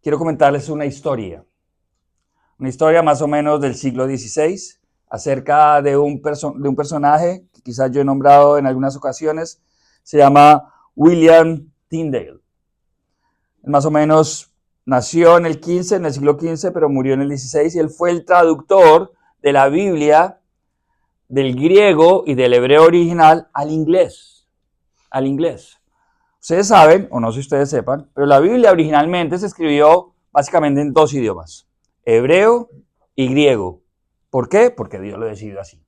quiero comentarles una historia más o menos del siglo XVI, acerca de un personaje que quizás yo he nombrado en algunas ocasiones. Se llama William Tyndale. Más o menos nació en el siglo XV, pero murió en el XVI, y él fue el traductor de la Biblia del griego y del hebreo original al inglés. Ustedes saben, o no sé si ustedes sepan, pero la Biblia originalmente se escribió básicamente en dos idiomas, hebreo y griego. ¿Por qué? Porque Dios lo decidió así.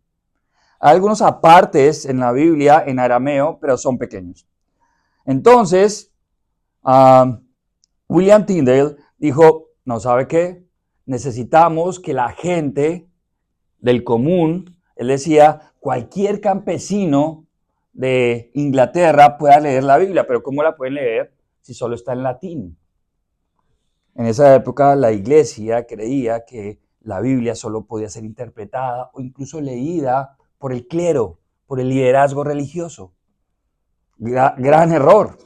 Hay algunos apartes en la Biblia en arameo, pero son pequeños. Entonces, William Tyndale dijo, no, ¿sabe qué? Necesitamos que la gente del común, él decía, cualquier campesino de Inglaterra pueda leer la Biblia, pero ¿cómo la pueden leer si solo está en latín? En esa época la iglesia creía que la Biblia solo podía ser interpretada o incluso leída por el clero, por el liderazgo religioso. Gran error.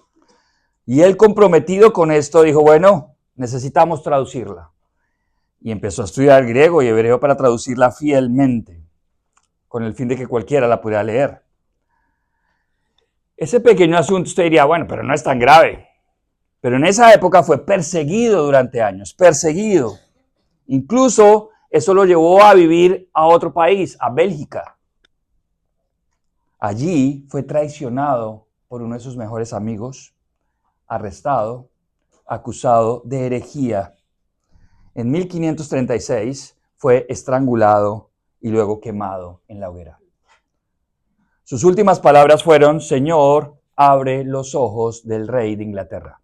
Y él, comprometido con esto, dijo, bueno, necesitamos traducirla. Y empezó a estudiar griego y hebreo para traducirla fielmente, con el fin de que cualquiera la pudiera leer. Ese pequeño asunto usted diría, bueno, pero no es tan grave. Pero en esa época fue perseguido durante años, perseguido. Incluso eso lo llevó a vivir a otro país, a Bélgica. Allí fue traicionado por uno de sus mejores amigos, arrestado, acusado de herejía. En 1536 fue estrangulado y luego quemado en la hoguera. Sus últimas palabras fueron, Señor, abre los ojos del rey de Inglaterra.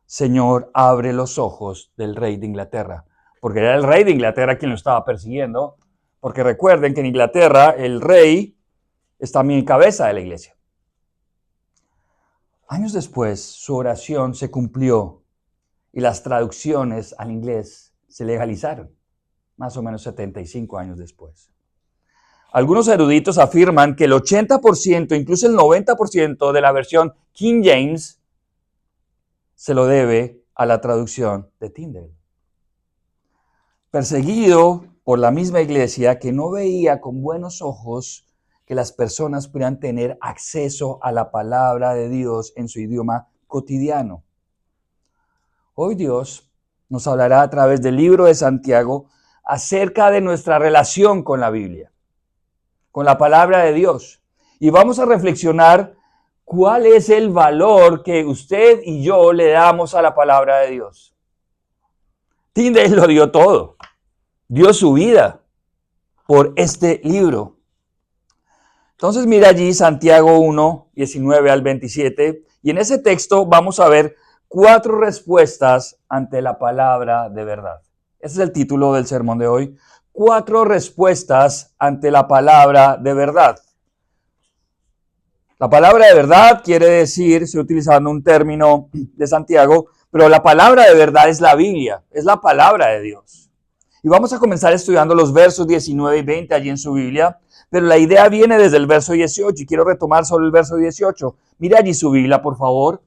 Señor, abre los ojos del rey de Inglaterra. Porque era el rey de Inglaterra quien lo estaba persiguiendo. Porque recuerden que en Inglaterra el rey es también cabeza de la iglesia. Años después, su oración se cumplió y las traducciones al inglés se legalizaron, más o menos 75 años después. Algunos eruditos afirman que el 80%, incluso el 90% de la versión King James se lo debe a la traducción de Tyndale. Perseguido por la misma iglesia que no veía con buenos ojos que las personas pudieran tener acceso a la palabra de Dios en su idioma cotidiano. Hoy Dios nos hablará a través del libro de Santiago acerca de nuestra relación con la Biblia, con la palabra de Dios. Y vamos a reflexionar cuál es el valor que usted y yo le damos a la palabra de Dios. Tyndale lo dio todo. Dio su vida por este libro. Entonces mira allí Santiago 1, 19 al 27, y en ese texto vamos a ver 4 respuestas ante la palabra de verdad. Ese es el título del sermón de hoy. 4 respuestas ante la palabra de verdad. La palabra de verdad quiere decir, estoy utilizando un término de Santiago, pero la palabra de verdad es la Biblia, es la palabra de Dios. Y vamos a comenzar estudiando los versos 19 y 20 allí en su Biblia, pero la idea viene desde el verso 18 y quiero retomar solo el verso 18. Mira allí su Biblia, por favor,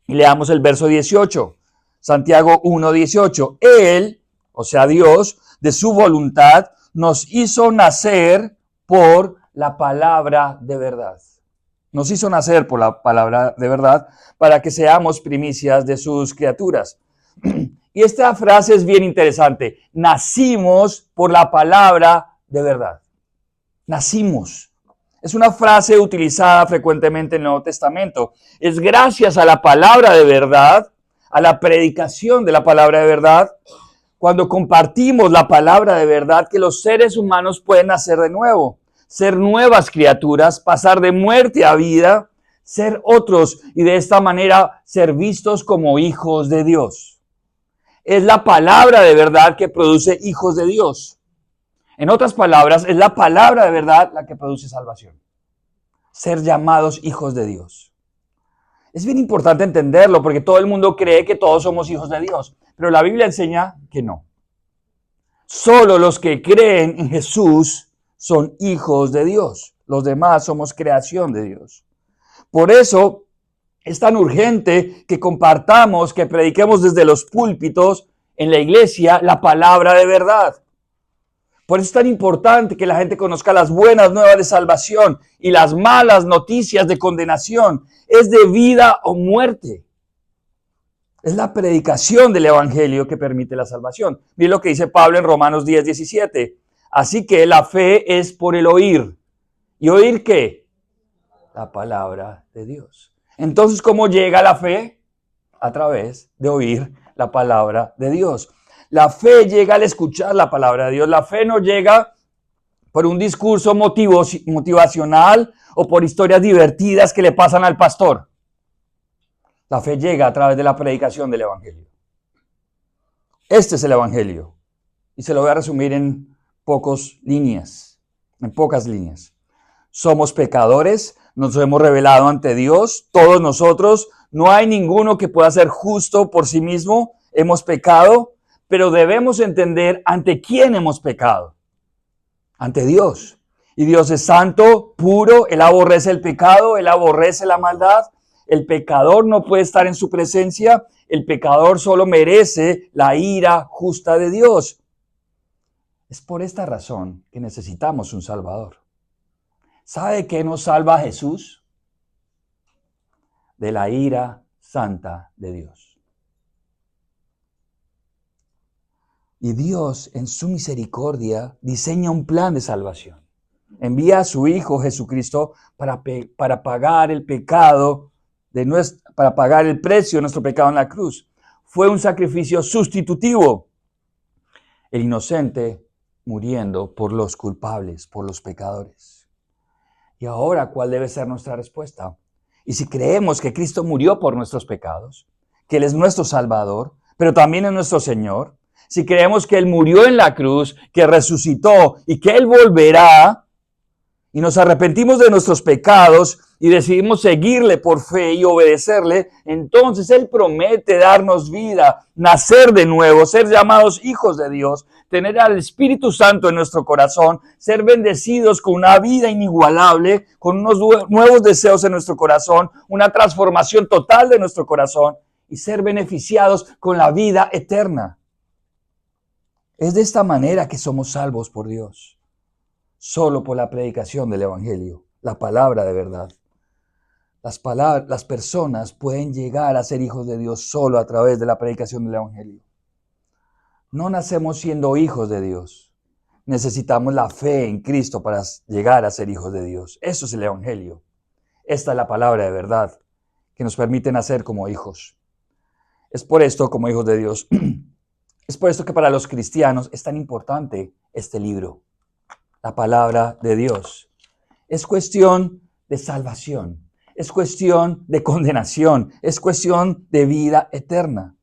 y leamos el verso 18. Santiago 1, 18. Él, o sea Dios, de su voluntad, nos hizo nacer por la palabra de verdad. Nos hizo nacer por la palabra de verdad para que seamos primicias de sus criaturas. Y esta frase es bien interesante. Nacimos por la palabra de verdad. Nacimos. Es una frase utilizada frecuentemente en el Nuevo Testamento. Es gracias a la palabra de verdad, a la predicación de la palabra de verdad, cuando compartimos la palabra de verdad, que los seres humanos pueden nacer de nuevo, ser nuevas criaturas, pasar de muerte a vida, ser otros y de esta manera ser vistos como hijos de Dios. Es la palabra de verdad que produce hijos de Dios. En otras palabras, es la palabra de verdad la que produce salvación. Ser llamados hijos de Dios. Es bien importante entenderlo porque todo el mundo cree que todos somos hijos de Dios, pero la Biblia enseña que no. Solo los que creen en Jesús son hijos de Dios. Los demás somos creación de Dios. Por eso, Es tan urgente que compartamos, que prediquemos desde los púlpitos en la iglesia la palabra de verdad. Por eso es tan importante que la gente conozca las buenas nuevas de salvación y las malas noticias de condenación. Es de vida o muerte. Es la predicación del evangelio que permite la salvación. Miren lo que dice Pablo en Romanos 10:17. Así que la fe es por el oír. ¿Y oír qué? La palabra de Dios. Entonces, ¿cómo llega la fe? A través de oír la palabra de Dios. La fe llega al escuchar la palabra de Dios. La fe no llega por un discurso motivacional o por historias divertidas que le pasan al pastor. La fe llega a través de la predicación del evangelio. Este es el evangelio. Y se lo voy a resumir en pocas líneas. Somos pecadores, nos hemos revelado ante Dios, todos nosotros. No hay ninguno que pueda ser justo por sí mismo. Hemos pecado, pero debemos entender ante quién hemos pecado. Ante Dios. Y Dios es santo, puro, Él aborrece el pecado, Él aborrece la maldad. El pecador no puede estar en su presencia. El pecador solo merece la ira justa de Dios. Es por esta razón que necesitamos un Salvador. ¿Sabe qué nos salva a Jesús? De la ira santa de Dios. Y Dios, en su misericordia, diseña un plan de salvación. Envía a su Hijo Jesucristo para pagar el pecado para pagar el precio de nuestro pecado en la cruz. Fue un sacrificio sustitutivo. El inocente muriendo por los culpables, por los pecadores. Y ahora, ¿cuál debe ser nuestra respuesta? Y si creemos que Cristo murió por nuestros pecados, que Él es nuestro Salvador, pero también es nuestro Señor, si creemos que Él murió en la cruz, que resucitó y que Él volverá, y nos arrepentimos de nuestros pecados y decidimos seguirle por fe y obedecerle, entonces Él promete darnos vida, nacer de nuevo, ser llamados hijos de Dios, tener al Espíritu Santo en nuestro corazón, ser bendecidos con una vida inigualable, con unos nuevos deseos en nuestro corazón, una transformación total de nuestro corazón y ser beneficiados con la vida eterna. Es de esta manera que somos salvos por Dios. Solo por la predicación del evangelio, la palabra de verdad. Las personas pueden llegar a ser hijos de Dios solo a través de la predicación del evangelio. No nacemos siendo hijos de Dios. Necesitamos la fe en Cristo para llegar a ser hijos de Dios. Eso es el evangelio. Esta es la palabra de verdad que nos permite nacer como hijos. Es por esto, como hijos de Dios, es por esto que para los cristianos es tan importante este libro. La palabra de Dios. Es cuestión de salvación, es cuestión de condenación, es cuestión de vida eterna.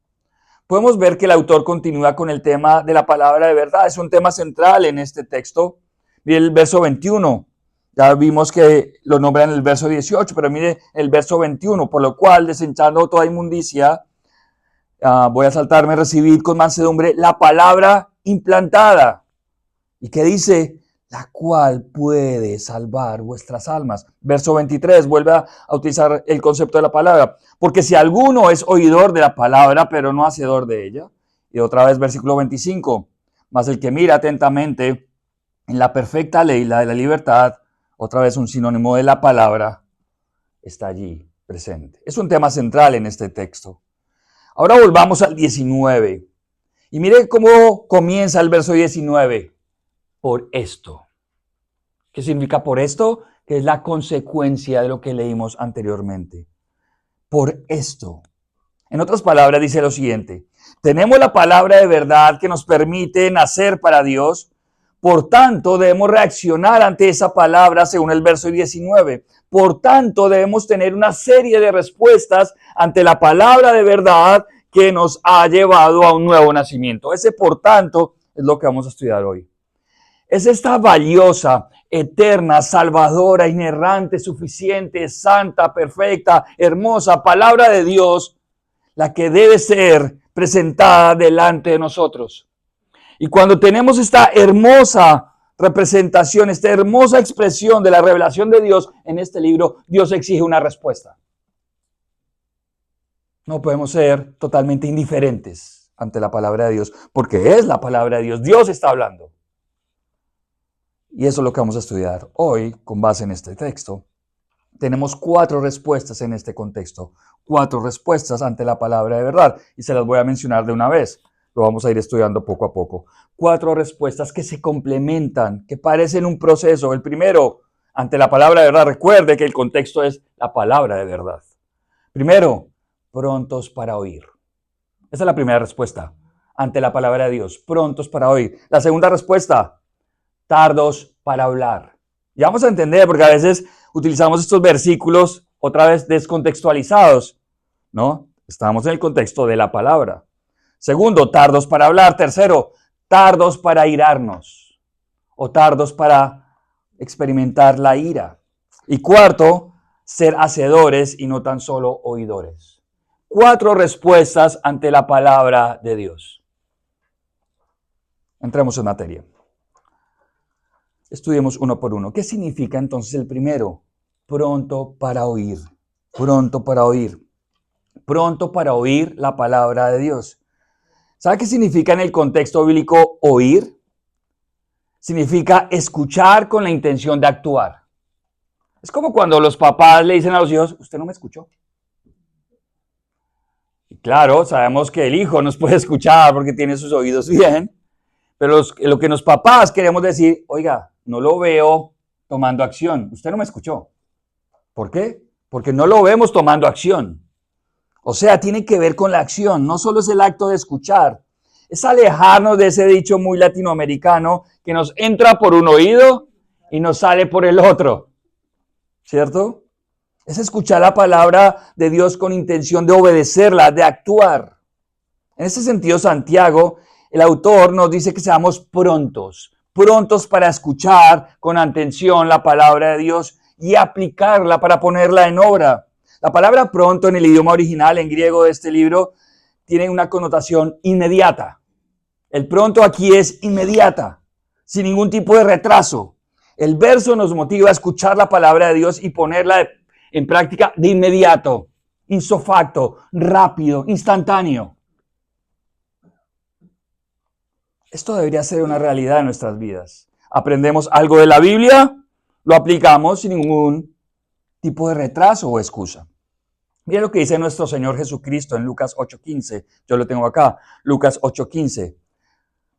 Podemos ver que el autor continúa con el tema de la palabra de verdad. Es un tema central en este texto. Mire el verso 21. Ya vimos que lo nombra en el verso 18, pero mire el verso 21. Por lo cual, desechando toda inmundicia, voy a saltarme, recibid con mansedumbre la palabra implantada. ¿Y qué dice? La cual puede salvar vuestras almas. Verso 23, vuelve a utilizar el concepto de la palabra. Porque si alguno es oidor de la palabra, pero no hacedor de ella. Y otra vez, versículo 25. Mas el que mira atentamente en la perfecta ley, la de la libertad, otra vez un sinónimo de la palabra, está allí presente. Es un tema central en este texto. Ahora volvamos al 19. Y mire cómo comienza el verso 19. Por esto. ¿Qué significa por esto? Que es la consecuencia de lo que leímos anteriormente. Por esto. En otras palabras dice lo siguiente. Tenemos la palabra de verdad que nos permite nacer para Dios. Por tanto, debemos reaccionar ante esa palabra según el verso 19. Por tanto, debemos tener una serie de respuestas ante la palabra de verdad que nos ha llevado a un nuevo nacimiento. Ese por tanto es lo que vamos a estudiar hoy. Es esta valiosa, eterna, salvadora, inerrante, suficiente, santa, perfecta, hermosa palabra de Dios la que debe ser presentada delante de nosotros. Y cuando tenemos esta hermosa representación, esta hermosa expresión de la revelación de Dios en este libro, Dios exige una respuesta. No podemos ser totalmente indiferentes ante la palabra de Dios, porque es la palabra de Dios. Dios está hablando. Y eso es lo que vamos a estudiar hoy con base en este texto. Tenemos 4 respuestas en este contexto, 4 respuestas ante la palabra de verdad, y se las voy a mencionar de una vez. Lo vamos a ir estudiando poco a poco. 4 respuestas que se complementan, que parecen un proceso. El primero, ante la palabra de verdad, recuerde que el contexto es la palabra de verdad. Primero, prontos para oír. Esa es la primera respuesta ante la palabra de Dios, prontos para oír. La segunda respuesta, tardos para hablar. Ya vamos a entender, porque a veces utilizamos estos versículos otra vez descontextualizados, ¿no? Estamos en el contexto de la palabra. Segundo, tardos para hablar. Tercero, tardos para irarnos o tardos para experimentar la ira. Y cuarto, ser hacedores y no tan solo oidores. 4 respuestas ante la palabra de Dios. Entremos en materia. Estudiemos uno por uno. ¿Qué significa entonces el primero? Pronto para oír. Pronto para oír. Pronto para oír la palabra de Dios. ¿Sabe qué significa en el contexto bíblico oír? Significa escuchar con la intención de actuar. Es como cuando los papás le dicen a los hijos, usted no me escuchó. Y claro, sabemos que el hijo nos puede escuchar porque tiene sus oídos bien, pero lo que los papás queremos decir, oiga, no lo veo tomando acción. Usted no me escuchó. ¿Por qué? Porque no lo vemos tomando acción. O sea, tiene que ver con la acción. No solo es el acto de escuchar. Es alejarnos de ese dicho muy latinoamericano que nos entra por un oído y nos sale por el otro. ¿Cierto? Es escuchar la palabra de Dios con intención de obedecerla, de actuar. En ese sentido, Santiago, el autor, nos dice que seamos prontos, prontos para escuchar con atención la palabra de Dios y aplicarla para ponerla en obra. La palabra pronto en el idioma original, en griego de este libro, tiene una connotación inmediata. El pronto aquí es inmediata, sin ningún tipo de retraso. El verso nos motiva a escuchar la palabra de Dios y ponerla en práctica de inmediato, ipso facto, rápido, instantáneo. Esto debería ser una realidad en nuestras vidas. Aprendemos algo de la Biblia, lo aplicamos sin ningún tipo de retraso o excusa. Mira lo que dice nuestro Señor Jesucristo en Lucas 8:15. Yo lo tengo acá, Lucas 8:15.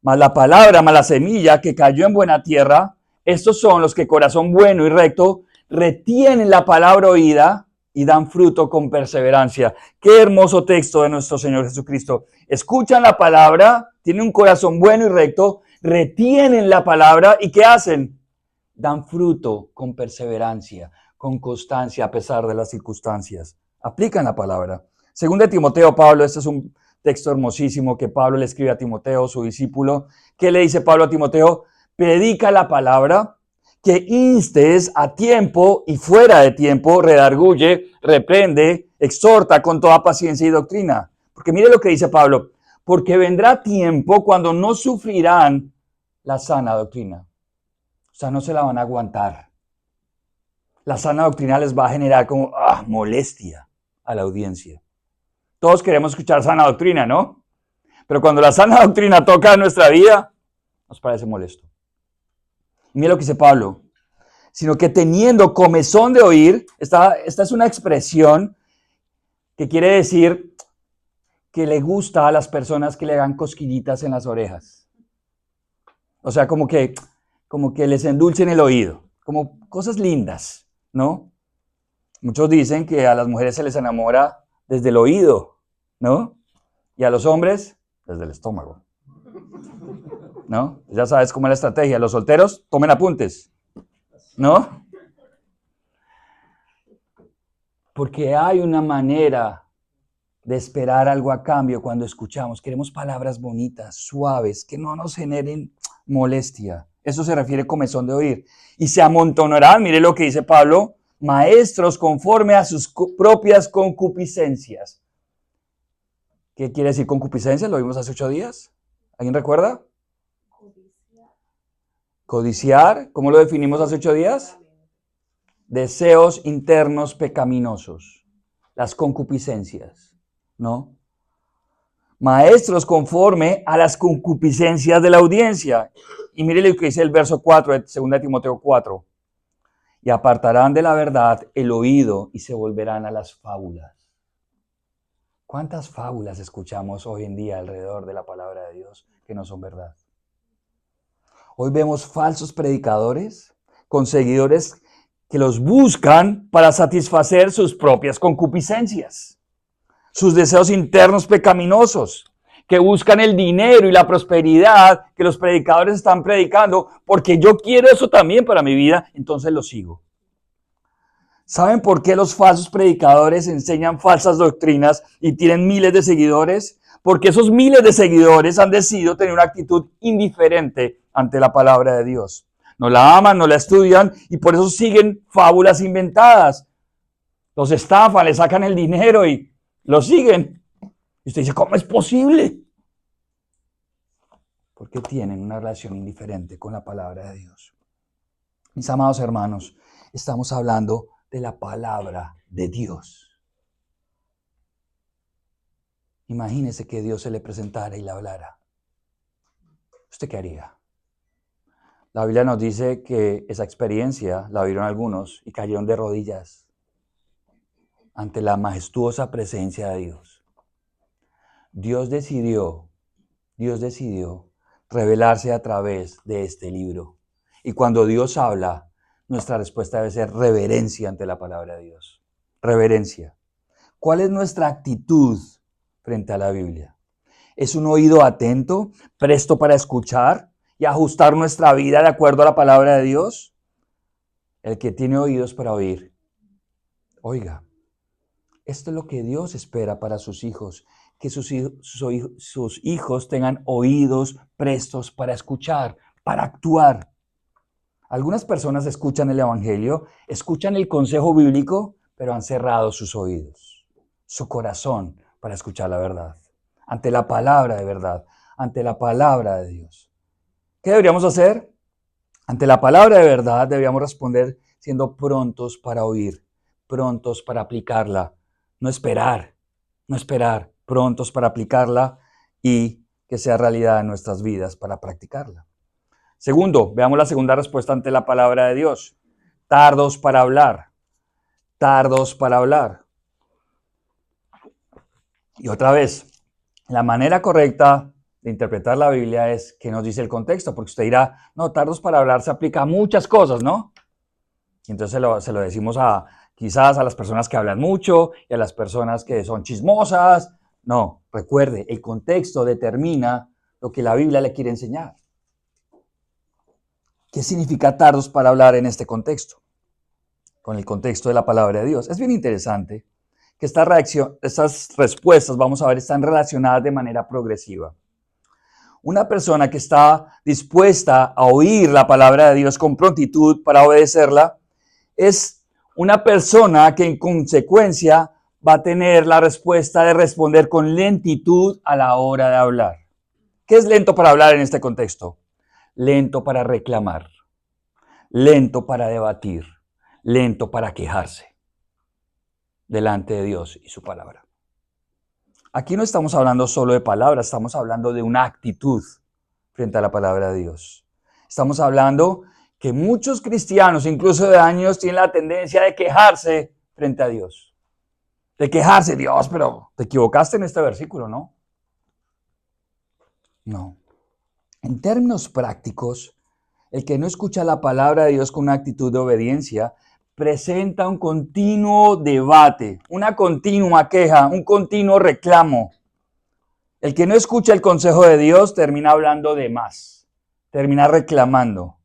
Mas la palabra, mas la semilla que cayó en buena tierra, estos son los que corazón bueno y recto retienen la palabra oída y dan fruto con perseverancia. Qué hermoso texto de nuestro Señor Jesucristo. Escuchan la palabra, tienen un corazón bueno y recto, retienen la palabra y ¿qué hacen? Dan fruto con perseverancia, con constancia a pesar de las circunstancias. Aplican la palabra. Según de Timoteo, Pablo, este es un texto hermosísimo que Pablo le escribe a Timoteo, su discípulo. ¿Qué le dice Pablo a Timoteo? Predica la palabra, que instes a tiempo y fuera de tiempo, redarguye, reprende, exhorta con toda paciencia y doctrina. Porque mire lo que dice Pablo, porque vendrá tiempo cuando no sufrirán la sana doctrina. O sea, no se la van a aguantar. La sana doctrina les va a generar como molestia a la audiencia. Todos queremos escuchar sana doctrina, ¿no? Pero cuando la sana doctrina toca nuestra vida, nos parece molesto. Mira lo que dice Pablo. Sino que teniendo comezón de oír, esta es una expresión que quiere decir que le gusta a las personas que le hagan cosquillitas en las orejas. O sea, como que les endulcen el oído, como cosas lindas, ¿no? Muchos dicen que a las mujeres se les enamora desde el oído, ¿no? Y a los hombres desde el estómago, ¿no? Ya sabes cómo es la estrategia. Los solteros, tomen apuntes, ¿no? Porque hay una manera de esperar algo a cambio cuando escuchamos. Queremos palabras bonitas, suaves, que no nos generen molestia. Eso se refiere a comezón de oír. Y se amontonarán, mire lo que dice Pablo, maestros conforme a sus propias concupiscencias. ¿Qué quiere decir concupiscencia? Lo vimos hace 8 días. ¿Alguien recuerda? Codiciar. ¿Cómo lo definimos hace 8 días? Deseos internos pecaminosos. Las concupiscencias. ¿no? Maestros conforme a las concupiscencias de la audiencia. Y mire lo que dice el verso 4 de 2 Timoteo 4. Y apartarán de la verdad el oído y se volverán a las fábulas. ¿Cuántas fábulas escuchamos hoy en día alrededor de la palabra de Dios que no son verdad? Hoy vemos falsos predicadores con seguidores que los buscan para satisfacer sus propias concupiscencias, sus deseos internos pecaminosos, que buscan el dinero y la prosperidad que los predicadores están predicando, porque yo quiero eso también para mi vida, entonces lo sigo. ¿Saben por qué los falsos predicadores enseñan falsas doctrinas y tienen miles de seguidores? Porque esos miles de seguidores han decidido tener una actitud indiferente ante la palabra de Dios. No la aman, no la estudian y por eso siguen fábulas inventadas. Los estafan, le sacan el dinero y lo siguen. Y usted dice, ¿cómo es posible? Porque tienen una relación indiferente con la palabra de Dios. Mis amados hermanos, estamos hablando de la palabra de Dios. Imagínese que Dios se le presentara y le hablara. ¿Usted qué haría? La Biblia nos dice que esa experiencia la vieron algunos y cayeron de rodillas ante la majestuosa presencia de Dios. Dios decidió revelarse a través de este libro. Y cuando Dios habla, nuestra respuesta debe ser reverencia ante la palabra de Dios. Reverencia. ¿Cuál es nuestra actitud frente a la Biblia? ¿Es un oído atento, presto para escuchar y ajustar nuestra vida de acuerdo a la palabra de Dios? El que tiene oídos para oír, oiga. Esto es lo que Dios espera para sus hijos, que sus hijos tengan oídos prestos para escuchar, para actuar. Algunas personas escuchan el Evangelio, escuchan el consejo bíblico, pero han cerrado sus oídos, su corazón para escuchar la verdad, ante la palabra de verdad, ante la palabra de Dios. ¿Qué deberíamos hacer? Ante la palabra de verdad deberíamos responder siendo prontos para oír, prontos para aplicarla, no esperar, prontos para aplicarla y que sea realidad en nuestras vidas para practicarla. Segundo, veamos la segunda respuesta ante la palabra de Dios. Tardos para hablar. Tardos para hablar. Y otra vez, la manera correcta de interpretar la Biblia es que nos dice el contexto, porque usted dirá, no, tardos para hablar se aplica a muchas cosas, ¿no? Y entonces se lo decimos quizás a las personas que hablan mucho y a las personas que son chismosas. No, recuerde, el contexto determina lo que la Biblia le quiere enseñar. ¿Qué significa tardos para hablar en este contexto? Con el contexto de la palabra de Dios. Es bien interesante que estas respuestas, vamos a ver, están relacionadas de manera progresiva. Una persona que está dispuesta a oír la palabra de Dios con prontitud para obedecerla, es una persona que en consecuencia va a tener la respuesta de responder con lentitud a la hora de hablar. ¿Qué es lento para hablar en este contexto? Lento para reclamar, lento para debatir, lento para quejarse delante de Dios y su palabra. Aquí no estamos hablando solo de palabras, estamos hablando de una actitud frente a la palabra de Dios. Estamos hablando que muchos cristianos, incluso de años, tienen la tendencia de quejarse frente a Dios. De quejarse, Dios, pero te equivocaste en este versículo, ¿no? No. En términos prácticos, el que no escucha la palabra de Dios con una actitud de obediencia presenta un continuo debate, una continua queja, un continuo reclamo. El que no escucha el consejo de Dios termina hablando de más, termina reclamando.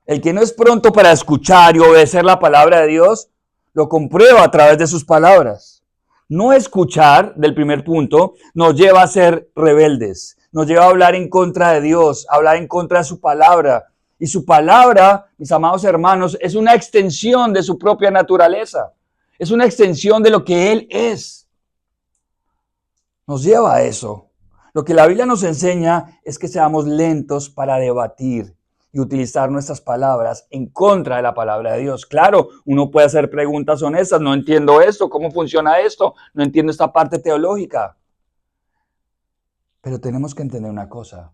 El que no es pronto para escuchar y obedecer la palabra de Dios, lo comprueba a través de sus palabras. No escuchar, del primer punto, nos lleva a ser rebeldes, nos lleva a hablar en contra de Dios, a hablar en contra de su palabra. Y su palabra, mis amados hermanos, es una extensión de su propia naturaleza. Es una extensión de lo que Él es. Nos lleva a eso. Lo que la Biblia nos enseña es que seamos lentos para debatir, y utilizar nuestras palabras en contra de la palabra de Dios. Claro, uno puede hacer preguntas honestas, no entiendo esto, ¿cómo funciona esto? No entiendo esta parte teológica. Pero tenemos que entender una cosa,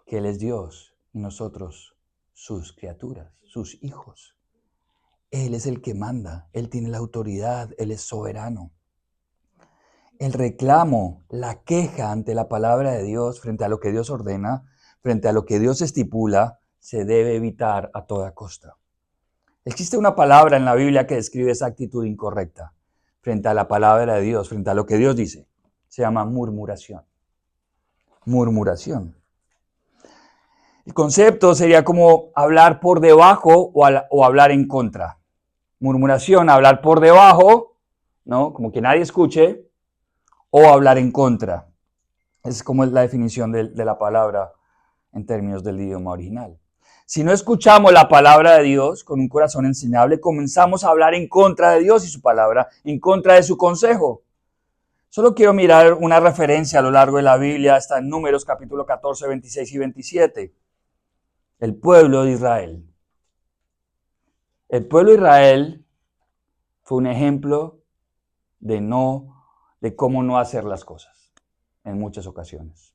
que Él es Dios y nosotros sus criaturas, sus hijos. Él es el que manda, Él tiene la autoridad, Él es soberano. El reclamo, la queja ante la palabra de Dios, frente a lo que Dios ordena, frente a lo que Dios estipula, se debe evitar a toda costa. Existe una palabra en la Biblia que describe esa actitud incorrecta frente a la palabra de Dios, frente a lo que Dios dice. Se llama murmuración. Murmuración. El concepto sería como hablar por debajo o hablar en contra. Murmuración, hablar por debajo, ¿no? Como que nadie escuche, o hablar en contra. Es como la definición de la palabra en términos del idioma original. Si no escuchamos la palabra de Dios con un corazón enseñable, comenzamos a hablar en contra de Dios y su palabra, en contra de su consejo. Solo quiero mirar una referencia a lo largo de la Biblia, está en Números capítulo 14, 26 y 27. El pueblo de Israel. El pueblo de Israel fue un ejemplo de cómo no hacer las cosas en muchas ocasiones.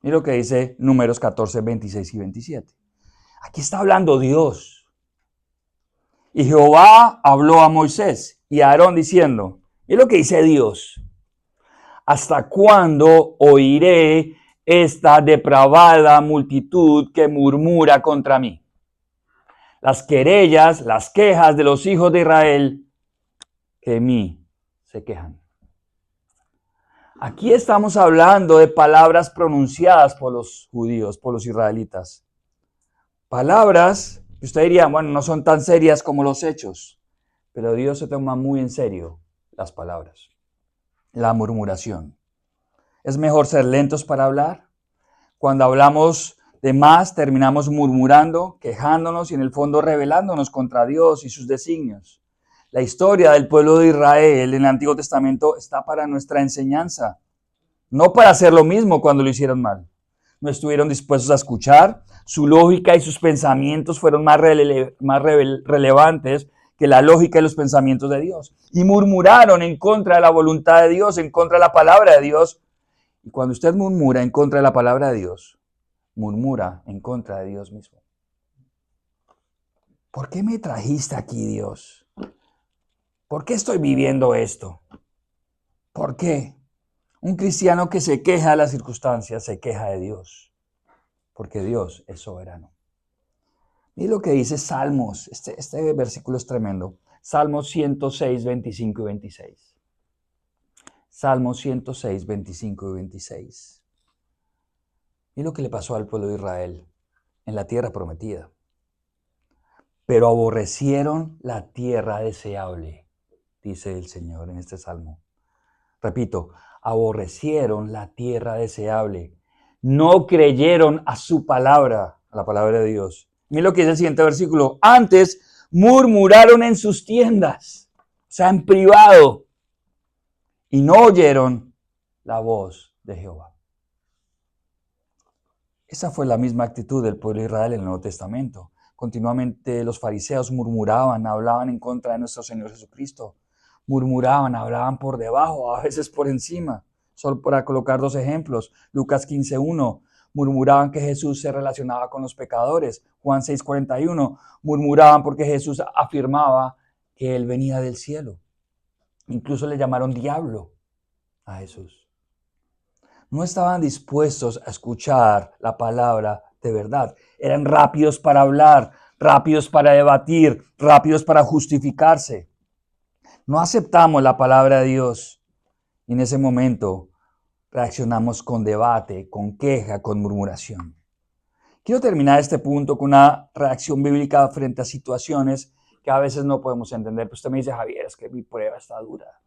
Mira lo que dice Números 14, 26 y 27. Aquí está hablando Dios. Y Jehová habló a Moisés y a Aarón diciendo, mira lo que dice Dios. ¿Hasta cuándo oiré esta depravada multitud que murmura contra mí? Las querellas, las quejas de los hijos de Israel que de mí se quejan. Aquí estamos hablando de palabras pronunciadas por los judíos, por los israelitas. Palabras que usted diría, bueno, no son tan serias como los hechos, pero Dios se toma muy en serio las palabras. La murmuración. ¿Es mejor ser lentos para hablar? Cuando hablamos de más, terminamos murmurando, quejándonos y en el fondo rebelándonos contra Dios y sus designios. La historia del pueblo de Israel en el Antiguo Testamento está para nuestra enseñanza, no para hacer lo mismo cuando lo hicieron mal. No estuvieron dispuestos a escuchar, su lógica y sus pensamientos fueron más relevantes que la lógica y los pensamientos de Dios. Y murmuraron en contra de la voluntad de Dios, en contra de la palabra de Dios. Y cuando usted murmura en contra de la palabra de Dios, murmura en contra de Dios mismo. ¿Por qué me trajiste aquí, Dios? ¿Por qué estoy viviendo esto? ¿Por qué? Un cristiano que se queja de las circunstancias se queja de Dios, porque Dios es soberano. Y lo que dice Salmos, este versículo es tremendo. Salmos 106, 25 y 26. Salmos 106, 25 y 26. Y lo que le pasó al pueblo de Israel en la tierra prometida. Pero aborrecieron la tierra deseable, dice el Señor en este salmo. Repito, aborrecieron la tierra deseable. No creyeron a su palabra, a la palabra de Dios. Mira lo que dice el siguiente versículo. Antes murmuraron en sus tiendas, o sea, en privado, y no oyeron la voz de Jehová. Esa fue la misma actitud del pueblo de Israel en el Nuevo Testamento. Continuamente los fariseos murmuraban, hablaban en contra de nuestro Señor Jesucristo. Murmuraban, hablaban por debajo, a veces por encima. Solo para colocar dos ejemplos. Lucas 15:1. Murmuraban que Jesús se relacionaba con los pecadores. Juan 6:41. Murmuraban porque Jesús afirmaba que Él venía del cielo. Incluso le llamaron diablo a Jesús. No estaban dispuestos a escuchar la palabra de verdad. Eran rápidos para hablar, rápidos para debatir, rápidos para justificarse. No aceptamos la palabra de Dios y en ese momento reaccionamos con debate, con queja, con murmuración. Quiero terminar este punto con una reacción bíblica frente a situaciones que a veces no podemos entender. Pues usted me dice, Javier, es que mi prueba está dura.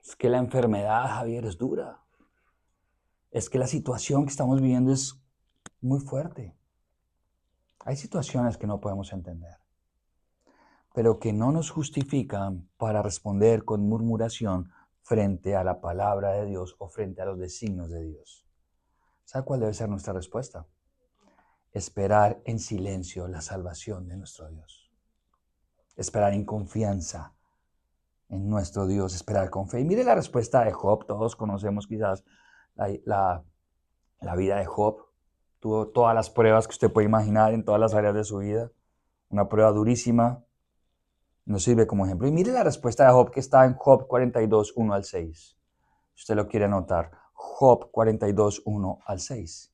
Es que la enfermedad, Javier, es dura. Es que la situación que estamos viviendo es muy fuerte. Hay situaciones que no podemos entender, pero que no nos justifican para responder con murmuración frente a la palabra de Dios o frente a los designios de Dios. ¿Sabe cuál debe ser nuestra respuesta? esperar en silencio la salvación de nuestro Dios. Esperar en confianza en nuestro Dios, esperar con fe. Y mire la respuesta de Job. Todos conocemos quizás la vida de Job. Tuvo todas las pruebas que usted puede imaginar en todas las áreas de su vida. Una prueba durísima. Nos sirve como ejemplo. Y mire la respuesta de Job que está en Job 42, 1 al 6. Si usted lo quiere anotar. Job 42, 1 al 6.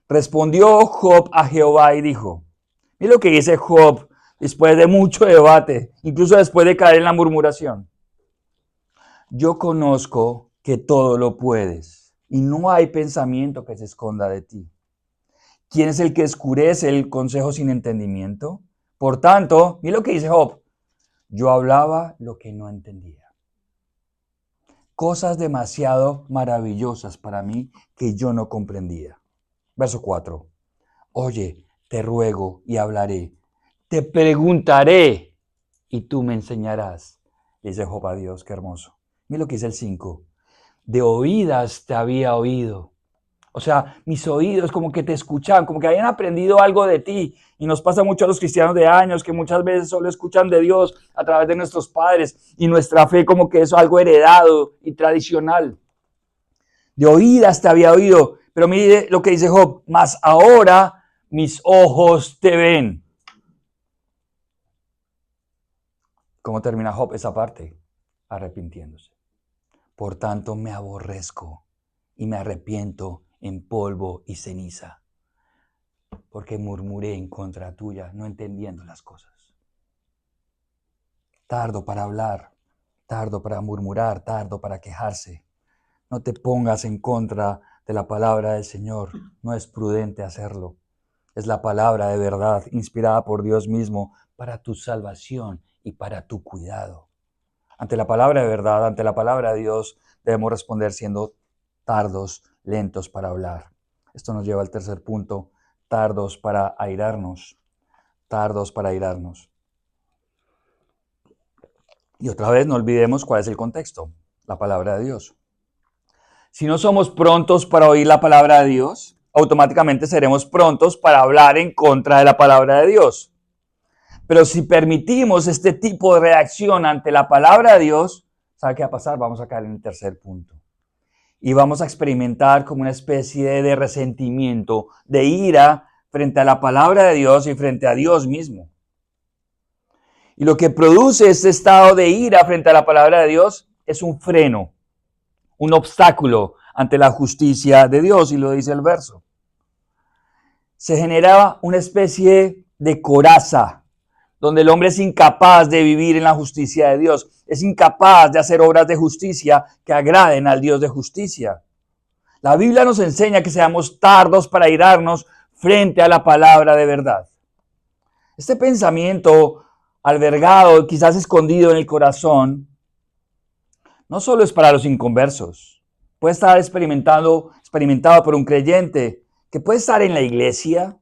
Respondió Job a Jehová y dijo, mire lo que dice Job después de mucho debate, incluso después de caer en la murmuración. Yo conozco que todo lo puedes y no hay pensamiento que se esconda de ti. ¿Quién es el que oscurece el consejo sin entendimiento? Por tanto, mire lo que dice Job. Yo hablaba lo que no entendía. Cosas demasiado maravillosas para mí que yo no comprendía. Verso 4. Oye, te ruego y hablaré. Te preguntaré y tú me enseñarás. Dice Job a Dios, qué hermoso. Mira lo que dice el 5. De oídas te había oído. O sea, mis oídos como que te escuchaban, como que habían aprendido algo de ti. Y nos pasa mucho a los cristianos de años que muchas veces solo escuchan de Dios a través de nuestros padres. Y nuestra fe como que es algo heredado y tradicional. De oídas te había oído. Pero mire lo que dice Job. Mas ahora mis ojos te ven. ¿Cómo termina Job esa parte? Arrepintiéndose. Por tanto me aborrezco y me arrepiento en polvo y ceniza, porque murmuré en contra tuya, no entendiendo las cosas. Tardo para hablar, tardo para murmurar, tardo para quejarse. No te pongas en contra de la palabra del Señor, no es prudente hacerlo. Es la palabra de verdad, inspirada por Dios mismo, para tu salvación y para tu cuidado. Ante la palabra de verdad, ante la palabra de Dios, debemos responder siendo tardos, lentos para hablar. Esto nos lleva al tercer punto, tardos para airarnos. Tardos para airarnos. Y otra vez no olvidemos cuál es el contexto, la palabra de Dios. Si no somos prontos para oír la palabra de Dios, automáticamente seremos prontos para hablar en contra de la palabra de Dios. Pero si permitimos este tipo de reacción ante la palabra de Dios, ¿sabe qué va a pasar? Vamos a caer en el tercer punto. Y vamos a experimentar como una especie de resentimiento, de ira frente a la palabra de Dios y frente a Dios mismo. Y lo que produce este estado de ira frente a la palabra de Dios es un freno, un obstáculo ante la justicia de Dios, y lo dice el verso. Se genera una especie de coraza, donde el hombre es incapaz de vivir en la justicia de Dios, es incapaz de hacer obras de justicia que agraden al Dios de justicia. La Biblia nos enseña que seamos tardos para airarnos frente a la palabra de verdad. Este pensamiento albergado, quizás escondido en el corazón, no solo es para los inconversos. Puede estar experimentado por un creyente que puede estar en la iglesia,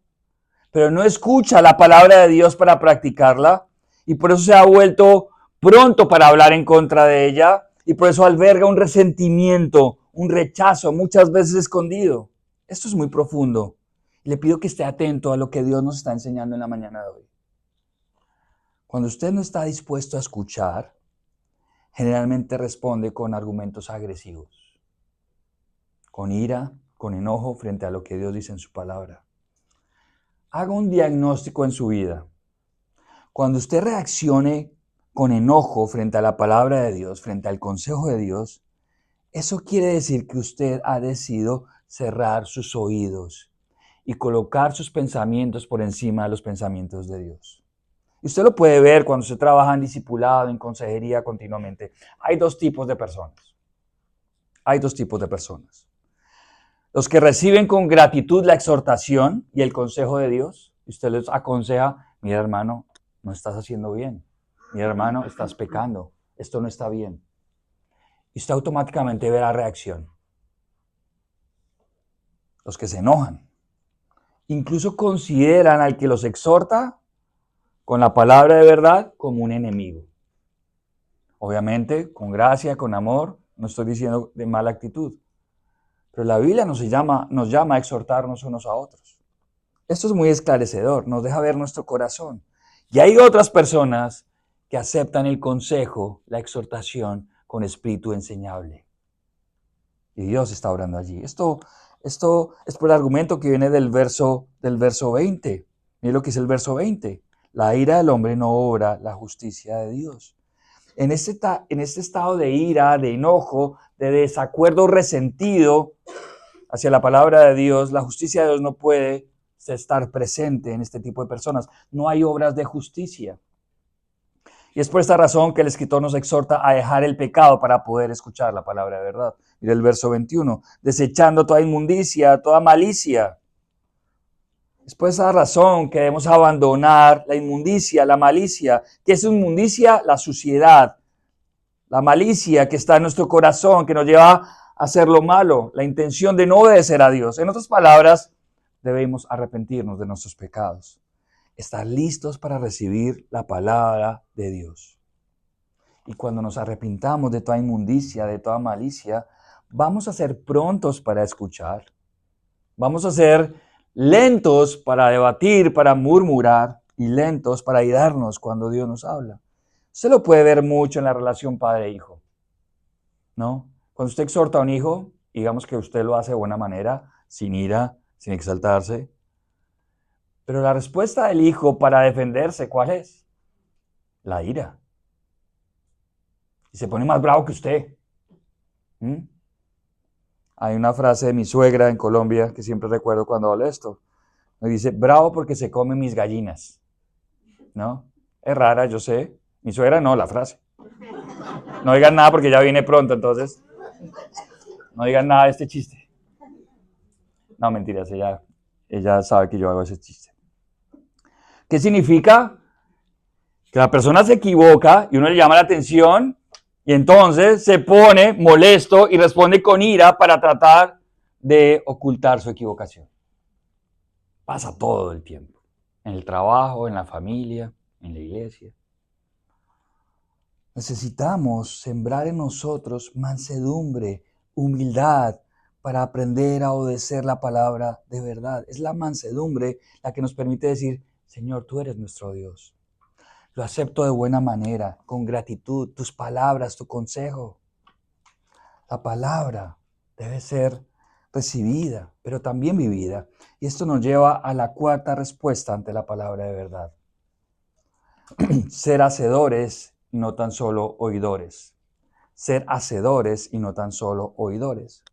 pero no escucha la palabra de Dios para practicarla y por eso se ha vuelto pronto para hablar en contra de ella y por eso alberga un resentimiento, un rechazo, muchas veces escondido. Esto es muy profundo. Le pido que esté atento a lo que Dios nos está enseñando en la mañana de hoy. Cuando usted no está dispuesto a escuchar, generalmente responde con argumentos agresivos, con ira, con enojo frente a lo que Dios dice en su palabra. Haga un diagnóstico en su vida. Cuando usted reaccione con enojo frente a la palabra de Dios, frente al consejo de Dios, eso quiere decir que usted ha decidido cerrar sus oídos y colocar sus pensamientos por encima de los pensamientos de Dios. Y usted lo puede ver cuando usted trabaja en discipulado, en consejería continuamente. Hay dos tipos de personas. Hay dos tipos de personas. Los que reciben con gratitud la exhortación y el consejo de Dios. Y usted les aconseja, mira hermano, no estás haciendo bien. Mira hermano, estás pecando. Esto no está bien. Y usted automáticamente ve la reacción. Los que se enojan. Incluso consideran al que los exhorta con la palabra de verdad como un enemigo. Obviamente, con gracia, con amor, no estoy diciendo de mala actitud. Pero la Biblia nos llama a exhortarnos unos a otros. Esto es muy esclarecedor, nos deja ver nuestro corazón. Y hay otras personas que aceptan el consejo, la exhortación con espíritu enseñable. Y Dios está orando allí. Esto es por el argumento que viene del verso 20. Mira lo que dice el verso 20. La ira del hombre no obra la justicia de Dios. En este estado de ira, de enojo, de desacuerdo resentido hacia la palabra de Dios, la justicia de Dios no puede estar presente en este tipo de personas. No hay obras de justicia. Y es por esta razón que el escritor nos exhorta a dejar el pecado para poder escuchar la palabra de verdad. Mira el verso 21, desechando toda inmundicia, toda malicia. Es por esa razón que debemos abandonar la inmundicia, la malicia. ¿Qué es inmundicia? La suciedad, la malicia que está en nuestro corazón, que nos lleva a hacer lo malo, la intención de no obedecer a Dios. En otras palabras, debemos arrepentirnos de nuestros pecados. Estar listos para recibir la palabra de Dios. Y cuando nos arrepintamos de toda inmundicia, de toda malicia, vamos a ser prontos para escuchar. Vamos a ser lentos para debatir, para murmurar y lentos para irarnos cuando Dios nos habla. Usted lo puede ver mucho en la relación padre-hijo, ¿no? Cuando usted exhorta a un hijo, digamos que usted lo hace de buena manera, sin ira, sin exaltarse. Pero la respuesta del hijo para defenderse, ¿cuál es? La ira. Y se pone más bravo que usted. Hay una frase de mi suegra en Colombia que siempre recuerdo cuando hablo de esto. Me dice, bravo porque se comen mis gallinas. ¿No? Es rara, yo sé. Mi suegra no, la frase. No digan nada porque ya viene pronto, entonces. No digan nada de este chiste. No, mentiras, ella sabe que yo hago ese chiste. ¿Qué significa? Que la persona se equivoca y uno le llama la atención y entonces se pone molesto y responde con ira para tratar de ocultar su equivocación. Pasa todo el tiempo, en el trabajo, en la familia, en la iglesia. Necesitamos sembrar en nosotros mansedumbre, humildad, para aprender a obedecer la palabra de verdad. Es la mansedumbre la que nos permite decir, Señor, tú eres nuestro Dios. Lo acepto de buena manera, con gratitud, tus palabras, tu consejo. La palabra debe ser recibida, pero también vivida. Y esto nos lleva a la cuarta respuesta ante la palabra de verdad. Ser hacedores y no tan solo oidores. Ser hacedores y no tan solo oidores.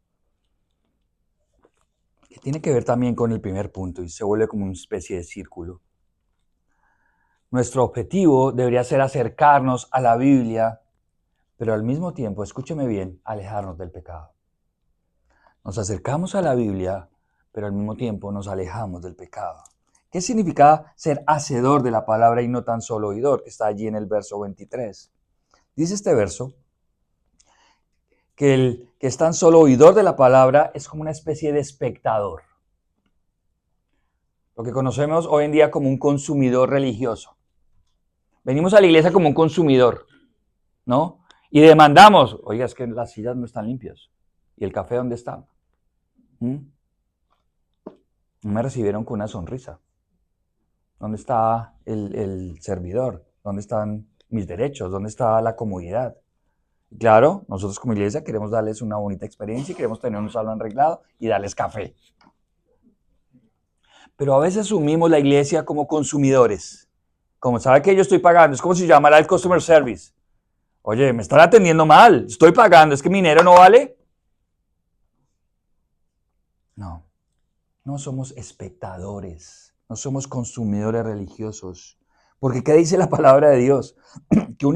Que tiene que ver también con el primer punto y se vuelve como una especie de círculo. Nuestro objetivo debería ser acercarnos a la Biblia, pero al mismo tiempo, escúcheme bien, alejarnos del pecado. Nos acercamos a la Biblia, pero al mismo tiempo nos alejamos del pecado. ¿Qué significa ser hacedor de la palabra y no tan solo oidor? Que está allí en el verso 23. Dice este verso que el que es tan solo oidor de la palabra es como una especie de espectador. Lo que conocemos hoy en día como un consumidor religioso. Venimos a la iglesia como un consumidor, ¿no? Y demandamos, oiga, es que las sillas no están limpias. ¿Y el café dónde está? No me recibieron con una sonrisa. ¿Dónde está el servidor? ¿Dónde están mis derechos? ¿Dónde está la comodidad? Claro, nosotros como iglesia queremos darles una bonita experiencia y queremos tener un salón arreglado y darles café. Pero a veces asumimos la iglesia como consumidores. Como sabe que yo estoy pagando, es como si llamara al customer service. Oye, me están atendiendo mal, estoy pagando, ¿es que mi dinero no vale? No somos espectadores, no somos consumidores religiosos. Porque ¿qué dice la palabra de Dios? Que un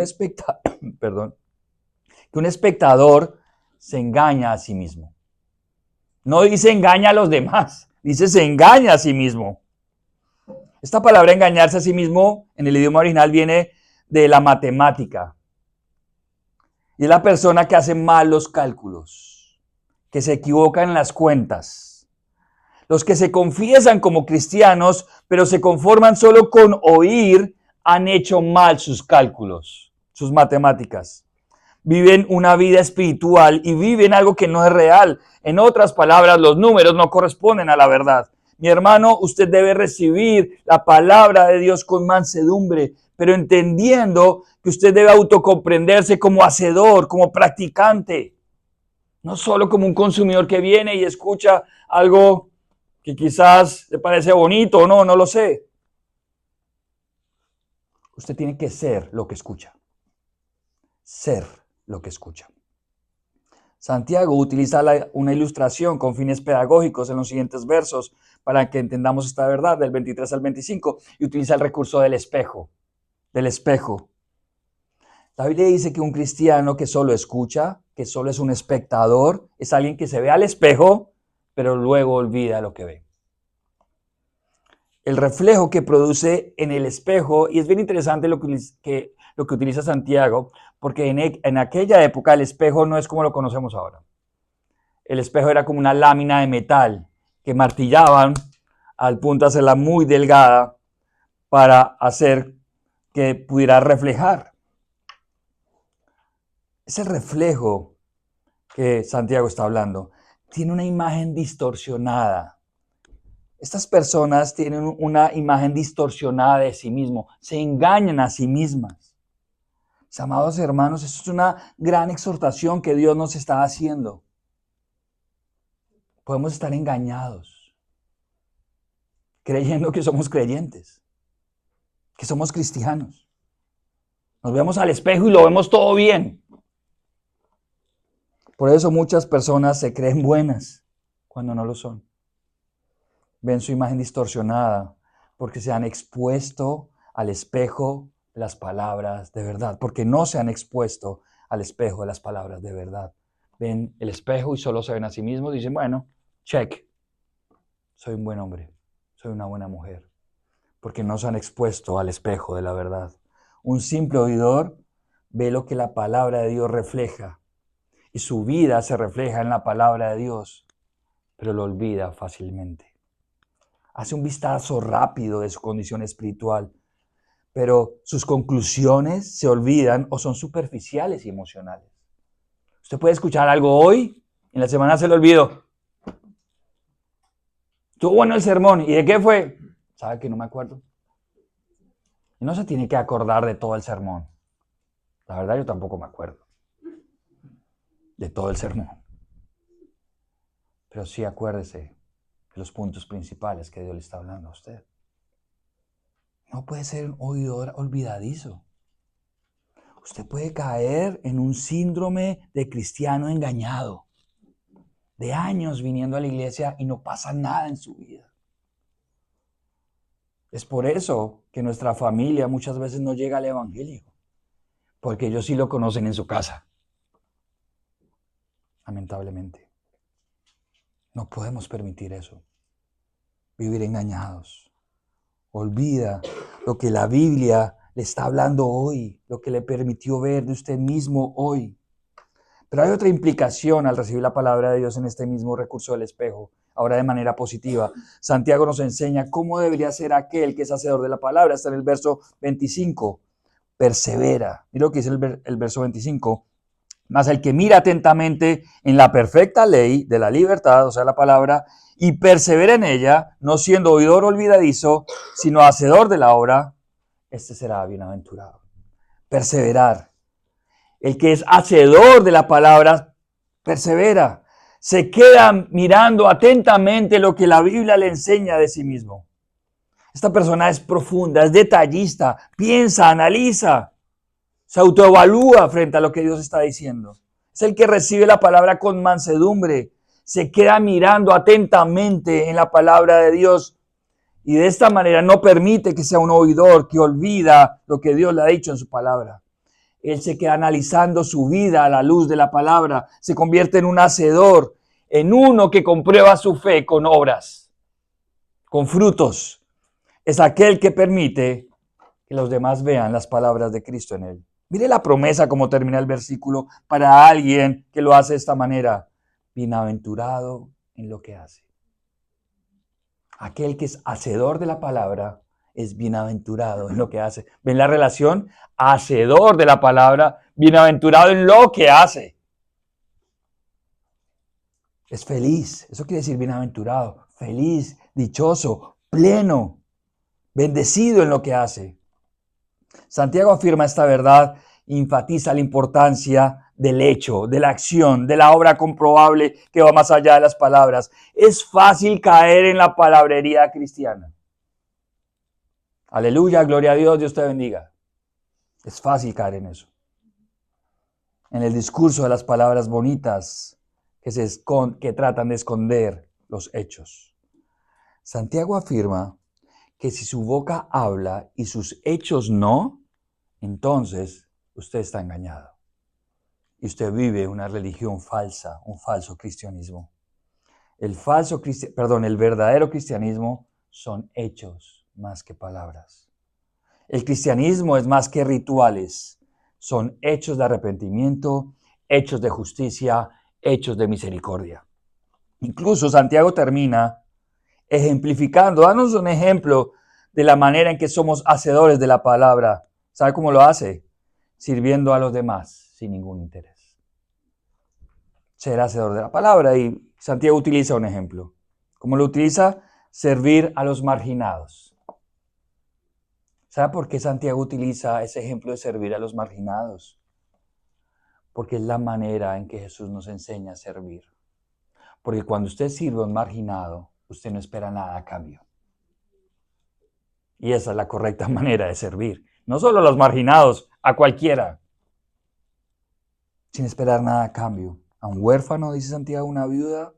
espectador se engaña a sí mismo. No dice engaña a los demás, dice se engaña a sí mismo. Esta palabra engañarse a sí mismo en el idioma original viene de la matemática. Y es la persona que hace mal los cálculos, que se equivoca en las cuentas. Los que se confiesan como cristianos, pero se conforman solo con oír, han hecho mal sus cálculos, sus matemáticas. Viven una vida espiritual y viven algo que no es real. En otras palabras, los números no corresponden a la verdad. Mi hermano, usted debe recibir la palabra de Dios con mansedumbre, pero entendiendo que usted debe autocomprenderse como hacedor, como practicante, no solo como un consumidor que viene y escucha algo que quizás le parece bonito o no, no lo sé. Usted tiene que ser lo que escucha. Ser lo que escucha. Santiago utiliza una ilustración con fines pedagógicos en los siguientes versos para que entendamos esta verdad, del 23 al 25, y utiliza el recurso del espejo. Del espejo. La Biblia dice que un cristiano que solo escucha, que solo es un espectador, es alguien que se ve al espejo, pero luego olvida lo que ve. El reflejo que produce en el espejo, y es bien interesante lo que utiliza Santiago, porque en aquella época el espejo no es como lo conocemos ahora. El espejo era como una lámina de metal que martillaban al punto de hacerla muy delgada para hacer que pudiera reflejar. Es el reflejo que Santiago está hablando. Tiene una imagen distorsionada. Estas personas tienen una imagen distorsionada de sí mismos, se engañan a sí mismas. Mis amados hermanos, esto es una gran exhortación que Dios nos está haciendo. Podemos estar engañados, creyendo que somos creyentes, que somos cristianos. Nos vemos al espejo y lo vemos todo bien. Por eso muchas personas se creen buenas cuando no lo son. Ven su imagen distorsionada porque se han expuesto al espejo de las palabras de verdad, porque no se han expuesto al espejo de las palabras de verdad. Ven el espejo y solo se ven a sí mismos y dicen, bueno, check, soy un buen hombre, soy una buena mujer, porque no se han expuesto al espejo de la verdad. Un simple oidor ve lo que la palabra de Dios refleja y su vida se refleja en la palabra de Dios, pero lo olvida fácilmente. Hace un vistazo rápido de su condición espiritual, pero sus conclusiones se olvidan o son superficiales y emocionales. Usted puede escuchar algo hoy, en la semana se le olvidó. Estuvo bueno el sermón, ¿y de qué fue? ¿Sabe que no me acuerdo? Y no se tiene que acordar de todo el sermón. La verdad yo tampoco me acuerdo de todo el sermón. Pero sí acuérdese de los puntos principales que Dios le está hablando a usted. No puede ser un oidor olvidadizo. Usted puede caer en un síndrome de cristiano engañado, de años viniendo a la iglesia y no pasa nada en su vida. Es por eso que nuestra familia muchas veces no llega al evangelio, porque ellos sí lo conocen en su casa. Lamentablemente. No podemos permitir eso. Vivir engañados. Olvida lo que la Biblia le está hablando hoy, lo que le permitió ver de usted mismo hoy. Pero hay otra implicación al recibir la palabra de Dios en este mismo recurso del espejo, ahora de manera positiva. Santiago nos enseña cómo debería ser aquel que es hacedor de la palabra. Está en el verso 25. Persevera. Mira lo que dice el verso 25. Mas el que mira atentamente en la perfecta ley de la libertad, o sea, la palabra, y persevera en ella, no siendo oidor olvidadizo, sino hacedor de la obra, este será bienaventurado. Perseverar. El que es hacedor de la palabra, persevera. Se queda mirando atentamente lo que la Biblia le enseña de sí mismo. Esta persona es profunda, es detallista, piensa, analiza. Se autoevalúa frente a lo que Dios está diciendo. Es el que recibe la palabra con mansedumbre. Se queda mirando atentamente en la palabra de Dios. Y de esta manera no permite que sea un oidor que olvida lo que Dios le ha dicho en su palabra. Él se queda analizando su vida a la luz de la palabra. Se convierte en un hacedor, en uno que comprueba su fe con obras, con frutos. Es aquel que permite que los demás vean las palabras de Cristo en él. Mire la promesa como termina el versículo para alguien que lo hace de esta manera. Bienaventurado en lo que hace. Aquel que es hacedor de la palabra es bienaventurado en lo que hace. ¿Ven la relación? Hacedor de la palabra, bienaventurado en lo que hace. Es feliz. Eso quiere decir bienaventurado. feliz, dichoso, pleno, bendecido en lo que hace. Santiago afirma esta verdad, enfatiza la importancia del hecho, de la acción, de la obra comprobable que va más allá de las palabras. Es fácil caer en la palabrería cristiana. Aleluya, gloria a Dios, Dios te bendiga. Es fácil caer en eso. En el discurso de las palabras bonitas que tratan de esconder los hechos. Santiago afirma que si su boca habla y sus hechos no, entonces usted está engañado. Y usted vive una religión falsa, un falso cristianismo. El verdadero cristianismo son hechos más que palabras. El cristianismo es más que rituales. Son hechos de arrepentimiento, hechos de justicia, hechos de misericordia. Incluso Santiago termina ejemplificando, danos un ejemplo de la manera en que somos hacedores de la palabra. ¿Sabe cómo lo hace? Sirviendo a los demás sin ningún interés. Ser hacedor de la palabra. Y Santiago utiliza un ejemplo. ¿Cómo lo utiliza? Servir a los marginados. ¿Sabe por qué Santiago utiliza ese ejemplo de servir a los marginados? Porque es la manera en que Jesús nos enseña a servir. Porque cuando usted sirve a un marginado, usted no espera nada a cambio. Y esa es la correcta manera de servir. No solo a los marginados, a cualquiera. Sin esperar nada a cambio. A un huérfano, dice Santiago, una viuda,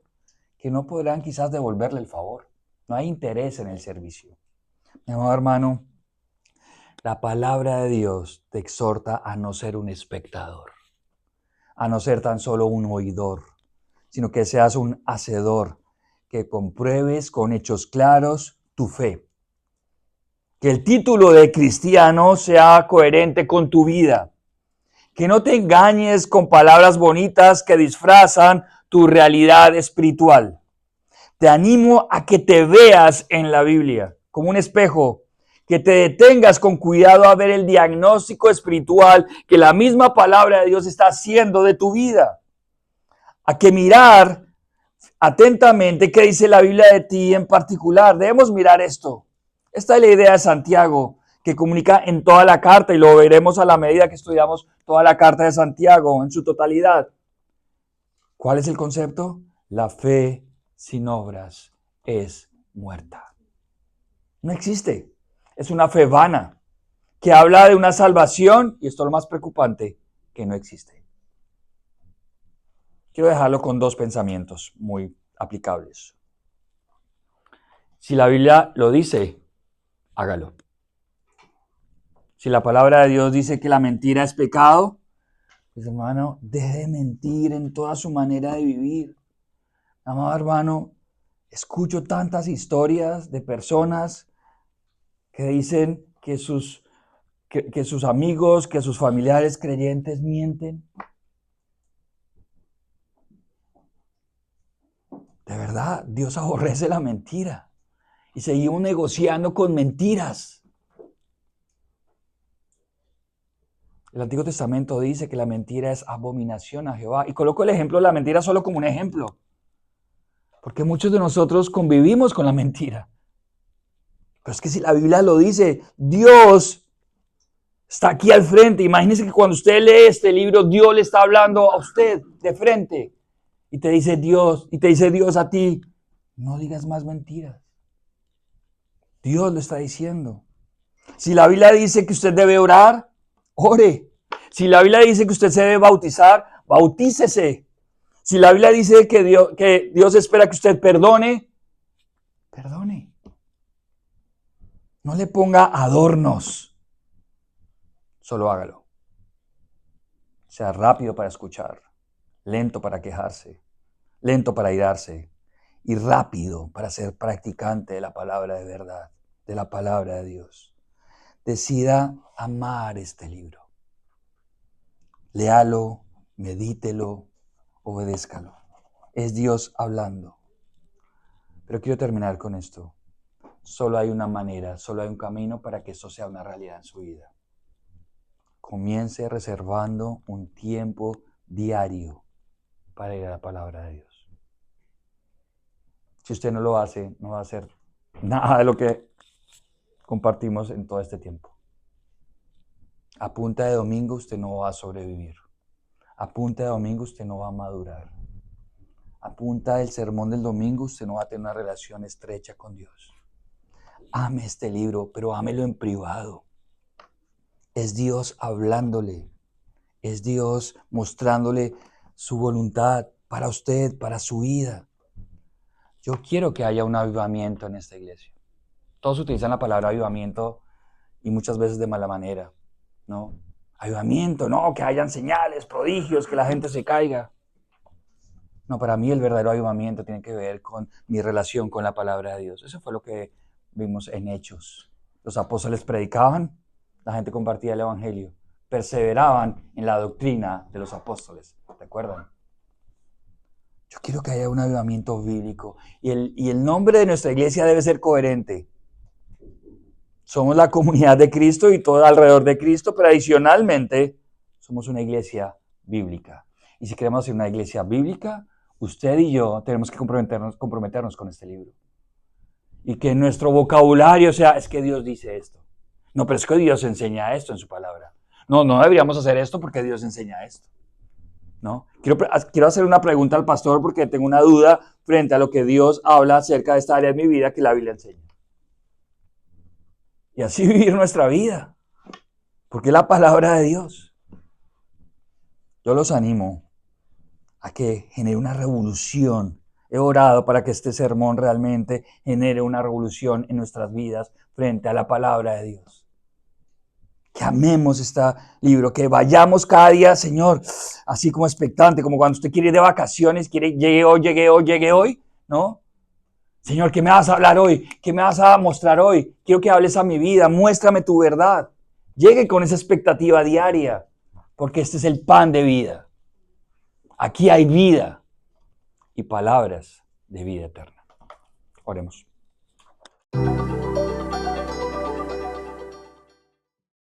que no podrán quizás devolverle el favor. No hay interés en el servicio. Mi amado hermano, la palabra de Dios te exhorta a no ser un espectador, a no ser tan solo un oidor, sino que seas un hacedor, que compruebes con hechos claros tu fe. Que el título de cristiano sea coherente con tu vida. Que no te engañes con palabras bonitas que disfrazan tu realidad espiritual. Te animo a que te veas en la Biblia como un espejo, que te detengas con cuidado a ver el diagnóstico espiritual que la misma palabra de Dios está haciendo de tu vida. A que mirar atentamente qué dice la Biblia de ti en particular. Debemos mirar esto. Esta es la idea de Santiago, que comunica en toda la carta, y lo veremos a la medida que estudiamos toda la carta de Santiago en su totalidad. ¿Cuál es el concepto? La fe sin obras es muerta. No existe. Es una fe vana, que habla de una salvación, y esto es lo más preocupante, que no existe. Quiero dejarlo con dos pensamientos muy aplicables. Si la Biblia lo dice, hágalo. Si la palabra de Dios dice que la mentira es pecado, pues hermano, deje de mentir en toda su manera de vivir. Amado hermano, escucho tantas historias de personas que dicen que sus amigos, que sus familiares creyentes mienten. De verdad, Dios aborrece la mentira. Y seguimos negociando con mentiras. El Antiguo Testamento dice que la mentira es abominación a Jehová. Y coloco el ejemplo de la mentira solo como un ejemplo. Porque muchos de nosotros convivimos con la mentira. Pero es que si la Biblia lo dice, Dios está aquí al frente. Imagínese que cuando usted lee este libro, Dios le está hablando a usted de frente. Y te dice Dios a ti, no digas más mentiras. Dios lo está diciendo. Si la Biblia dice que usted debe orar, ore. Si la Biblia dice que usted se debe bautizar, bautícese. Si la Biblia dice que Dios espera que usted perdone, perdone. No le ponga adornos. Solo hágalo. Sea rápido para escuchar, lento para quejarse, lento para irarse y rápido para ser practicante de la palabra de verdad, de la palabra de Dios. Decida amar este libro. Léalo, medítelo, obedézcalo. Es Dios hablando. Pero quiero terminar con esto. Solo hay una manera, solo hay un camino para que eso sea una realidad en su vida. Comience reservando un tiempo diario para ir a la palabra de Dios. Si usted no lo hace, no va a hacer nada de lo que compartimos en todo este tiempo. A punta de domingo usted no va a sobrevivir. A punta de domingo usted no va a madurar. A punta del sermón del domingo usted no va a tener una relación estrecha con Dios. Ame este libro, pero ámelo en privado. Es Dios hablándole. Es Dios mostrándole su voluntad para usted, para su vida. Yo quiero que haya un avivamiento en esta iglesia. Todos utilizan la palabra avivamiento y muchas veces de mala manera, ¿no? Avivamiento, no, que hayan señales, prodigios, que la gente se caiga. No, para mí el verdadero avivamiento tiene que ver con mi relación con la palabra de Dios. Eso fue lo que vimos en Hechos. Los apóstoles predicaban, la gente compartía el evangelio, perseveraban en la doctrina de los apóstoles. ¿Recuerdan? Yo quiero que haya un avivamiento bíblico y el nombre de nuestra iglesia debe ser coherente. Somos la comunidad de Cristo y todo alrededor de Cristo, pero adicionalmente somos una iglesia bíblica. Y si queremos ser una iglesia bíblica, usted y yo tenemos que comprometernos con este libro. Y que nuestro vocabulario sea, es que Dios dice esto. No, pero es que Dios enseña esto en su palabra. No deberíamos hacer esto porque Dios enseña esto. ¿No? Quiero hacer una pregunta al pastor porque tengo una duda frente a lo que Dios habla acerca de esta área de mi vida que la Biblia enseña. Y así vivir nuestra vida. Porque es la palabra de Dios. Yo los animo a que genere una revolución. He orado para que este sermón realmente genere una revolución en nuestras vidas frente a la palabra de Dios. Que amemos este libro, que vayamos cada día, Señor, así como expectante, como cuando usted quiere ir de vacaciones, quiere llegue hoy, ¿no? Señor, ¿qué me vas a hablar hoy? ¿Qué me vas a mostrar hoy? Quiero que hables a mi vida, muéstrame tu verdad. Llegue con esa expectativa diaria, porque este es el pan de vida. Aquí hay vida y palabras de vida eterna. Oremos.